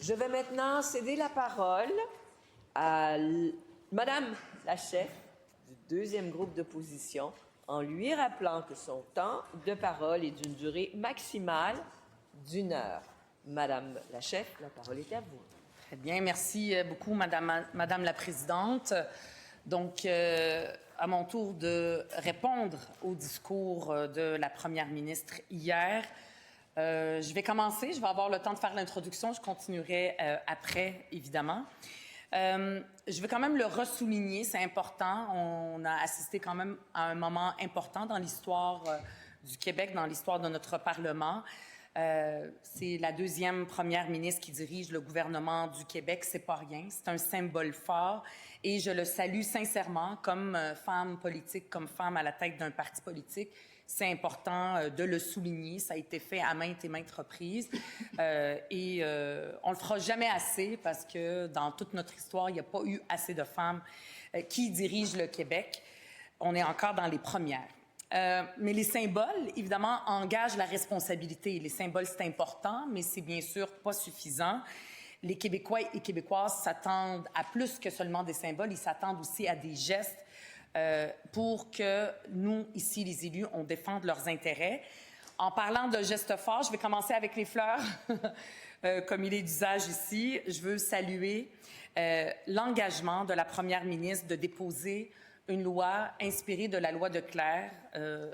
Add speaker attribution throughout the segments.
Speaker 1: Je vais maintenant céder la parole à Madame la chef du deuxième groupe d'opposition en lui rappelant que son temps de parole est d'une durée maximale d'1 heure. Madame la chef, la parole est à vous.
Speaker 2: Très bien, merci beaucoup, Madame la Présidente. Donc, à mon tour de répondre au discours de la Première ministre hier, je vais commencer. Je vais avoir le temps de faire l'introduction. Je continuerai après, évidemment. Je vais quand même le ressouligner, c'est important. On a assisté quand même à un moment important dans l'histoire du Québec, dans l'histoire de notre Parlement. C'est la deuxième première ministre qui dirige le gouvernement du Québec. C'est pas rien. C'est un symbole fort et je le salue sincèrement comme femme politique, comme femme à la tête d'un parti politique. C'est important de le souligner. Ça a été fait à maintes et maintes reprises. On le fera jamais assez parce que dans toute notre histoire, il n'y a pas eu assez de femmes qui dirigent le Québec. On est encore dans les premières. Mais les symboles, évidemment, engagent la responsabilité. Les symboles, c'est important, mais c'est bien sûr pas suffisant. Les Québécois et Québécoises s'attendent à plus que seulement des symboles. Ils s'attendent aussi à des gestes pour que nous, ici, les élus, on défende leurs intérêts. En parlant de gestes forts, je vais commencer avec les fleurs, comme il est d'usage ici. Je veux saluer l'engagement de la première ministre de déposer une loi inspirée de la loi de Clerc,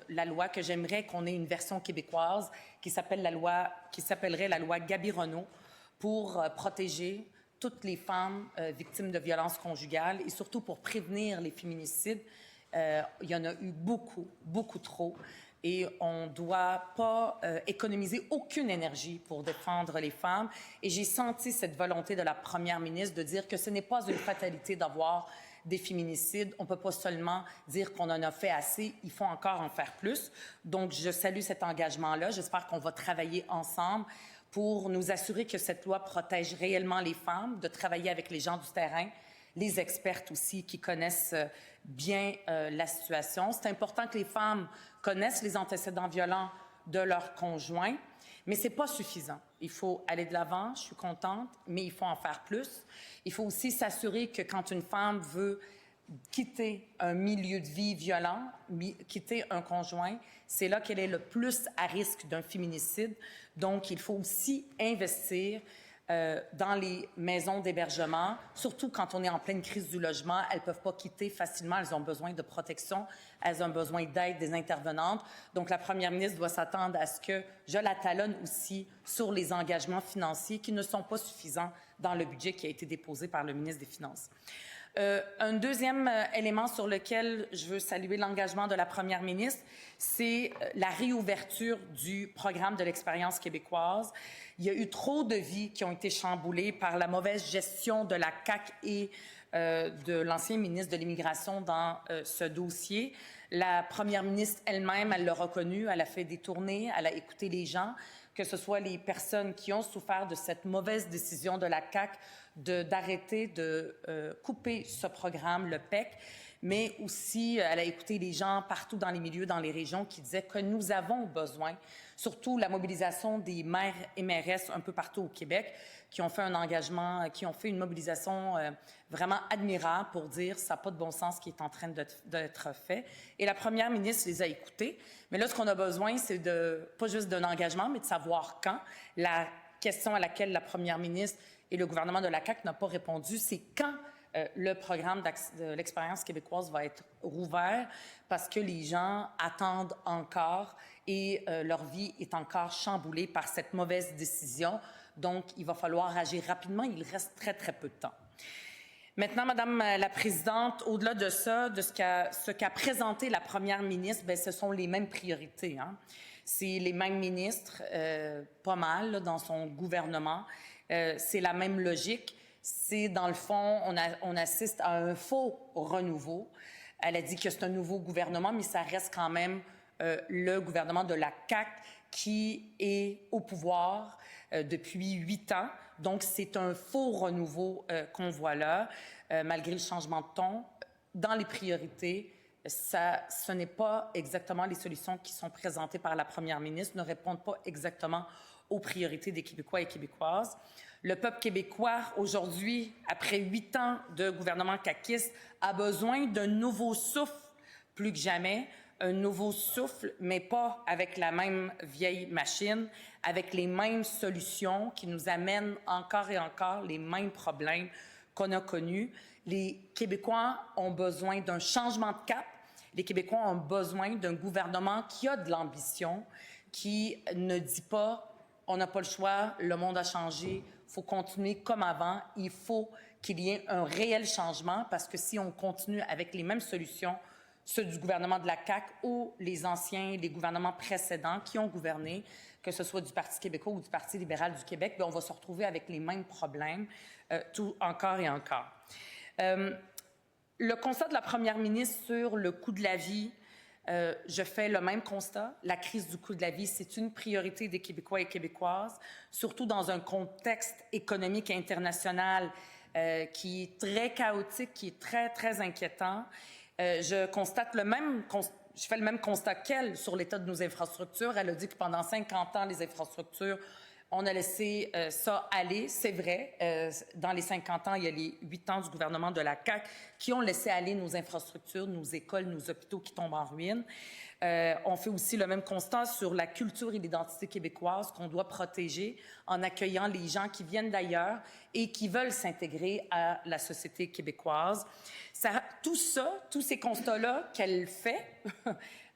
Speaker 2: la loi que j'aimerais qu'on ait une version québécoise qui s'appellerait la loi Gabironneau pour protéger toutes les femmes victimes de violences conjugales et surtout pour prévenir les féminicides. Il y en a eu beaucoup, beaucoup trop. Et on ne doit pas économiser aucune énergie pour défendre les femmes. Et j'ai senti cette volonté de la première ministre de dire que ce n'est pas une fatalité d'avoir des féminicides. On ne peut pas seulement dire qu'on en a fait assez, il faut encore en faire plus. Donc, je salue cet engagement-là. J'espère qu'on va travailler ensemble pour nous assurer que cette loi protège réellement les femmes, de travailler avec les gens du terrain, les expertes aussi qui connaissent bien la situation. C'est important que les femmes connaissent les antécédents violents de leurs conjoints, mais ce n'est pas suffisant. Il faut aller de l'avant, je suis contente, mais il faut en faire plus. Il faut aussi s'assurer que quand une femme veut quitter un milieu de vie violent, quitter un conjoint, c'est là qu'elle est le plus à risque d'un féminicide. Donc, il faut aussi investir dans les maisons d'hébergement, surtout quand on est en pleine crise du logement. Elles ne peuvent pas quitter facilement, elles ont besoin de protection, elles ont besoin d'aide des intervenantes. Donc, la première ministre doit s'attendre à ce que je la talonne aussi sur les engagements financiers qui ne sont pas suffisants dans le budget qui a été déposé par le ministre des Finances. Un deuxième élément sur lequel je veux saluer l'engagement de la première ministre, c'est la réouverture du programme de l'expérience québécoise. Il y a eu trop de vies qui ont été chamboulées par la mauvaise gestion de la CAQ et de l'ancien ministre de l'Immigration dans ce dossier. La première ministre elle-même, elle l'a reconnu, elle a fait des tournées, elle a écouté les gens, que ce soit les personnes qui ont souffert de cette mauvaise décision de la CAQ d'arrêter de couper ce programme, le PEC, mais aussi elle a écouté les gens partout dans les milieux, dans les régions qui disaient que nous avons besoin, surtout la mobilisation des maires et mairesses un peu partout au Québec, qui ont fait un engagement, qui ont fait une mobilisation vraiment admirable pour dire ça n'a pas de bon sens ce qui est en train d'être fait. Et la première ministre les a écoutés. Mais là, ce qu'on a besoin, c'est pas juste d'un engagement, mais de savoir quand. La question à laquelle la première ministre et le gouvernement de la CAQ n'ont pas répondu, c'est quand le programme de l'expérience québécoise va être rouvert parce que les gens attendent encore et leur vie est encore chamboulée par cette mauvaise décision. Donc, il va falloir agir rapidement. Il reste très, très peu de temps. Maintenant, Madame la Présidente, au-delà de ça, de ce qu'a présenté la première ministre, bien, ce sont les mêmes priorités. Hein? C'est les mêmes ministres, pas mal, là, dans son gouvernement. C'est la même logique. C'est, dans le fond, on assiste à un faux renouveau. Elle a dit que c'est un nouveau gouvernement, mais ça reste quand même le gouvernement de la CAQ qui est au pouvoir depuis 8 ans. Donc, c'est un faux renouveau qu'on voit là, malgré le changement de ton. Dans les priorités, ce n'est pas exactement les solutions qui sont présentées par la première ministre, ne répondent pas exactement aux priorités des Québécois et Québécoises. Le peuple québécois, aujourd'hui, après 8 ans de gouvernement caquiste, a besoin d'un nouveau souffle plus que jamais. Un nouveau souffle, mais pas avec la même vieille machine, avec les mêmes solutions qui nous amènent encore et encore les mêmes problèmes qu'on a connus. Les Québécois ont besoin d'un changement de cap. Les Québécois ont besoin d'un gouvernement qui a de l'ambition, qui ne dit pas « on n'a pas le choix, le monde a changé, il faut continuer comme avant ». Il faut qu'il y ait un réel changement parce que si on continue avec les mêmes solutions, ceux du gouvernement de la CAQ ou les gouvernements précédents qui ont gouverné, que ce soit du Parti québécois ou du Parti libéral du Québec, bien, on va se retrouver avec les mêmes problèmes encore et encore. Le constat de la première ministre sur le coût de la vie, je fais le même constat. La crise du coût de la vie, c'est une priorité des Québécois et Québécoises, surtout dans un contexte économique international qui est très chaotique, qui est très, très inquiétant. Je fais le même constat qu'elle sur l'état de nos infrastructures. Elle a dit que pendant 50 ans, les infrastructures, on a laissé ça aller. C'est vrai. Dans les 50 ans, il y a les 8 ans du gouvernement de la CAQ qui ont laissé aller nos infrastructures, nos écoles, nos hôpitaux qui tombent en ruine. On fait aussi le même constat sur la culture et l'identité québécoise qu'on doit protéger en accueillant les gens qui viennent d'ailleurs et qui veulent s'intégrer à la société québécoise. Tout ça, tous ces constats-là qu'elle fait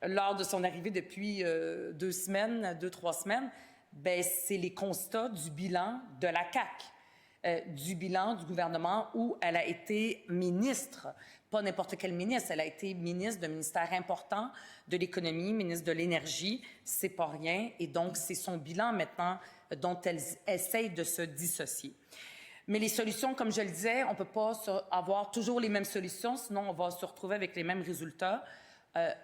Speaker 2: lors de son arrivée depuis 2-3 semaines, ben, c'est les constats du bilan de la CAQ, du bilan du gouvernement où elle a été ministre. Pas n'importe quel ministre, elle a été ministre d'un ministère important de l'économie, ministre de l'énergie, c'est pas rien. Et donc, c'est son bilan maintenant dont elle essaye de se dissocier. Mais les solutions, comme je le disais, on ne peut pas avoir toujours les mêmes solutions, sinon on va se retrouver avec les mêmes résultats.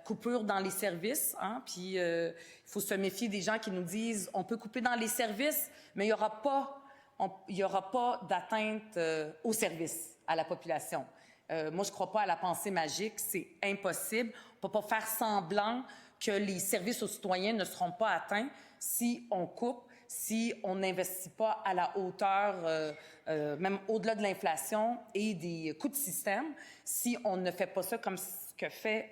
Speaker 2: Coupure dans les services, hein, puis il faut se méfier des gens qui nous disent on peut couper dans les services, mais il n'y aura pas d'atteinte aux services, à la population. Moi, je ne crois pas à la pensée magique, c'est impossible. On ne peut pas faire semblant que les services aux citoyens ne seront pas atteints si on coupe, si on n'investit pas à la hauteur, même au-delà de l'inflation et des coûts de système, si on ne fait pas ça comme ce que fait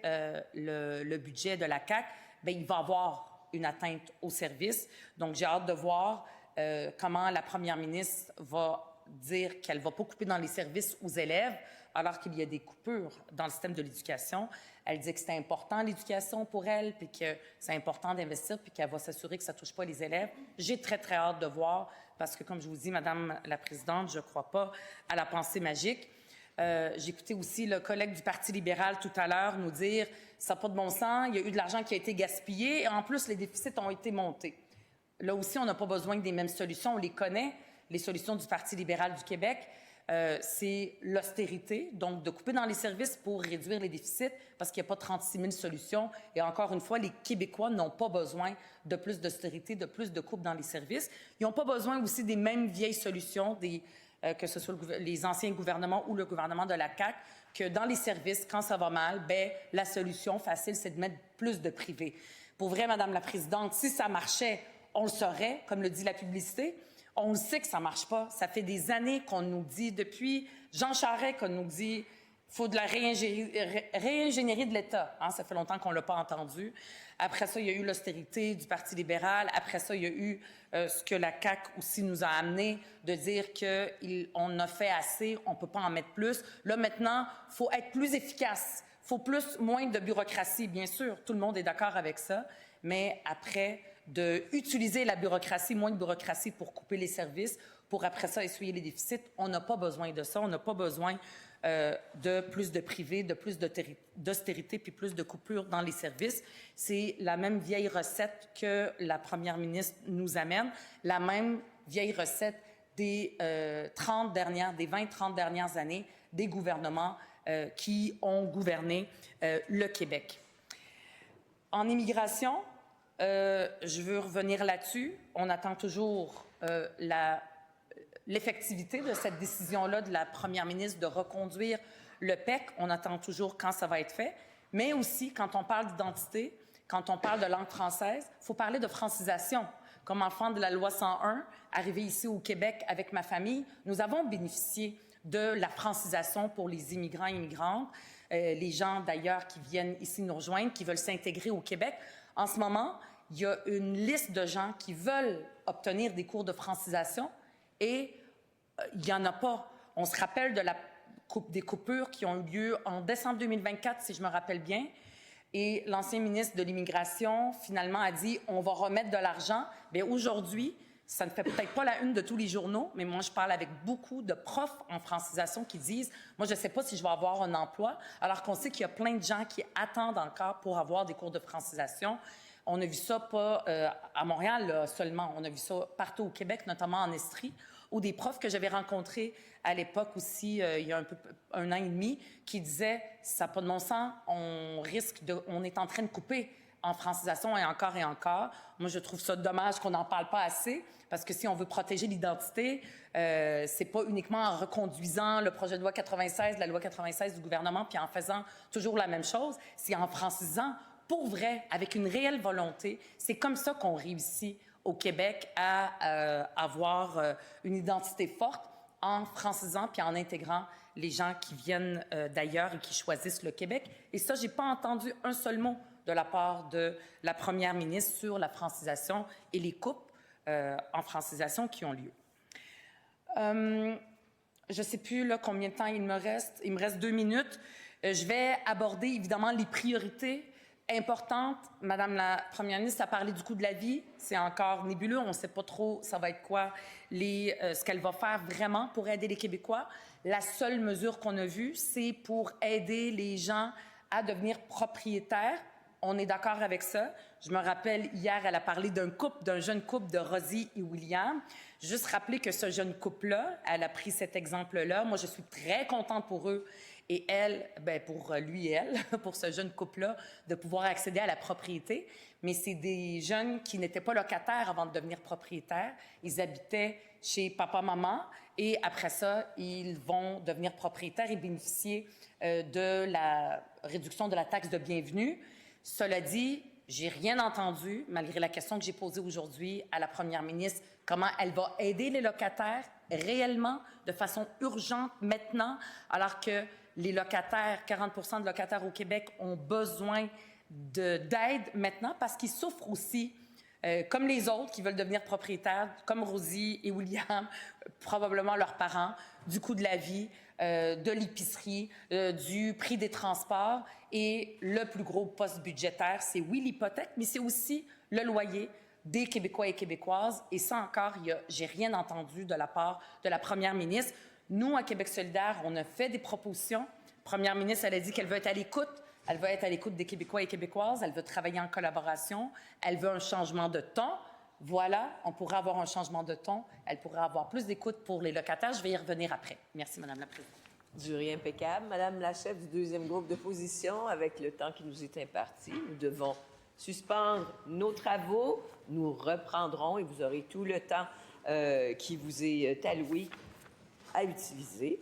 Speaker 2: le budget de la CAQ, bien, il va y avoir une atteinte aux services. Donc, j'ai hâte de voir comment la première ministre va dire qu'elle ne va pas couper dans les services aux élèves, alors qu'il y a des coupures dans le système de l'éducation. Elle dit que c'est important, l'éducation, pour elle, puis que c'est important d'investir, puis qu'elle va s'assurer que ça ne touche pas les élèves. J'ai très, très hâte de voir, parce que, comme je vous dis, Madame la Présidente, je ne crois pas à la pensée magique. J'ai écouté aussi le collègue du Parti libéral tout à l'heure nous dire « ça n'a pas de bon sens, il y a eu de l'argent qui a été gaspillé, et en plus, les déficits ont été montés ». Là aussi, on n'a pas besoin des mêmes solutions, on les connaît, les solutions du Parti libéral du Québec. C'est l'austérité, donc de couper dans les services pour réduire les déficits, parce qu'il n'y a pas 36 000 solutions. Et encore une fois, les Québécois n'ont pas besoin de plus d'austérité, de plus de coupes dans les services. Ils n'ont pas besoin aussi des mêmes vieilles solutions, que ce soit les anciens gouvernements ou le gouvernement de la CAQ, que dans les services, quand ça va mal, ben, la solution facile, c'est de mettre plus de privé. Pour vrai, Madame la Présidente, si ça marchait, on le saurait, comme le dit la publicité. On le sait que ça ne marche pas. Ça fait des années qu'on nous dit, depuis Jean Charest, qu'on nous dit qu'il faut de la réingénierie de l'État. Hein, ça fait longtemps qu'on ne l'a pas entendu. Après ça, il y a eu l'austérité du Parti libéral. Après ça, il y a eu ce que la CAQ aussi nous a amené, de dire qu'on a fait assez, on ne peut pas en mettre plus. Là, maintenant, il faut être plus efficace. Il faut moins de bureaucratie, bien sûr. Tout le monde est d'accord avec ça. Mais après, d'utiliser la bureaucratie, moins de bureaucratie pour couper les services, pour après ça essuyer les déficits. On n'a pas besoin de ça. On n'a pas besoin de plus de privé, de plus d'austérité, puis plus de coupures dans les services. C'est la même vieille recette que la première ministre nous amène, la même vieille recette des 20-30 dernières années des gouvernements qui ont gouverné le Québec. En immigration, je veux revenir là-dessus. On attend toujours l'effectivité de cette décision-là de la première ministre de reconduire le PEC. On attend toujours quand ça va être fait. Mais aussi, quand on parle d'identité, quand on parle de langue française, il faut parler de francisation. Comme enfant de la loi 101, arrivé ici au Québec avec ma famille, nous avons bénéficié de la francisation pour les immigrants et immigrantes, les gens d'ailleurs qui viennent ici nous rejoindre, qui veulent s'intégrer au Québec. En ce moment, il y a une liste de gens qui veulent obtenir des cours de francisation et il n'y en a pas. On se rappelle des coupures qui ont eu lieu en décembre 2024, si je me rappelle bien. Et l'ancien ministre de l'Immigration, finalement, a dit « on va remettre de l'argent ». Bien, aujourd'hui, ça ne fait peut-être pas la une de tous les journaux, mais moi, je parle avec beaucoup de profs en francisation qui disent « moi, je ne sais pas si je vais avoir un emploi », alors qu'on sait qu'il y a plein de gens qui attendent encore pour avoir des cours de francisation. On a vu ça pas à Montréal là, seulement, on a vu ça partout au Québec, notamment en Estrie, où des profs que j'avais rencontrés à l'époque aussi, il y a un an et demi, qui disaient « ça n'a pas de bon sens, on est en train de couper en francisation et encore et encore ». Moi, je trouve ça dommage qu'on n'en parle pas assez, parce que si on veut protéger l'identité, c'est pas uniquement en reconduisant le projet de loi 96, la loi 96 du gouvernement, puis en faisant toujours la même chose, c'est en francisant pour vrai, avec une réelle volonté. C'est comme ça qu'on réussit au Québec à avoir une identité forte en francisant puis en intégrant les gens qui viennent d'ailleurs et qui choisissent le Québec. Et ça, j'ai pas entendu un seul mot de la part de la première ministre sur la francisation et les coupes en francisation qui ont lieu. Je sais plus là, combien de temps il me reste. Il me reste 2 minutes. Je vais aborder évidemment les priorités importante. Madame la première ministre a parlé du coût de la vie. C'est encore nébuleux. On ne sait pas trop ça va être quoi ce qu'elle va faire vraiment pour aider les Québécois. La seule mesure qu'on a vue, c'est pour aider les gens à devenir propriétaires. On est d'accord avec ça. Je me rappelle, hier, elle a parlé d'un jeune couple de Rosie et William. Juste rappeler que ce jeune couple-là, elle a pris cet exemple-là. Moi, je suis très contente pour eux. Et elle, ben pour lui et elle, pour ce jeune couple-là, de pouvoir accéder à la propriété. Mais c'est des jeunes qui n'étaient pas locataires avant de devenir propriétaires. Ils habitaient chez papa-maman et après ça, ils vont devenir propriétaires et bénéficier de la réduction de la taxe de bienvenue. Cela dit, j'ai rien entendu, malgré la question que j'ai posée aujourd'hui à la première ministre, comment elle va aider les locataires réellement, de façon urgente maintenant, alors que les locataires, 40% de locataires au Québec ont besoin d'aide maintenant parce qu'ils souffrent aussi, comme les autres qui veulent devenir propriétaires, comme Rosie et William, probablement leurs parents, du coût de la vie, de l'épicerie, du prix des transports. Et le plus gros poste budgétaire, c'est oui l'hypothèque, mais c'est aussi le loyer des Québécois et Québécoises. Et ça encore, j'ai rien entendu de la part de la première ministre. Nous, à Québec solidaire, on a fait des propositions. La première ministre, elle a dit qu'elle veut être à l'écoute. Elle veut être à l'écoute des Québécois et Québécoises. Elle veut travailler en collaboration. Elle veut un changement de ton. Voilà, on pourrait avoir un changement de ton. Elle pourrait avoir plus d'écoute pour les locataires. Je vais y revenir après. Merci, Madame la Présidente.
Speaker 1: Jury impeccable. Madame la chef du deuxième groupe d'opposition, avec le temps qui nous est imparti, nous devons suspendre nos travaux. Nous reprendrons et vous aurez tout le temps qui vous est alloué à utiliser.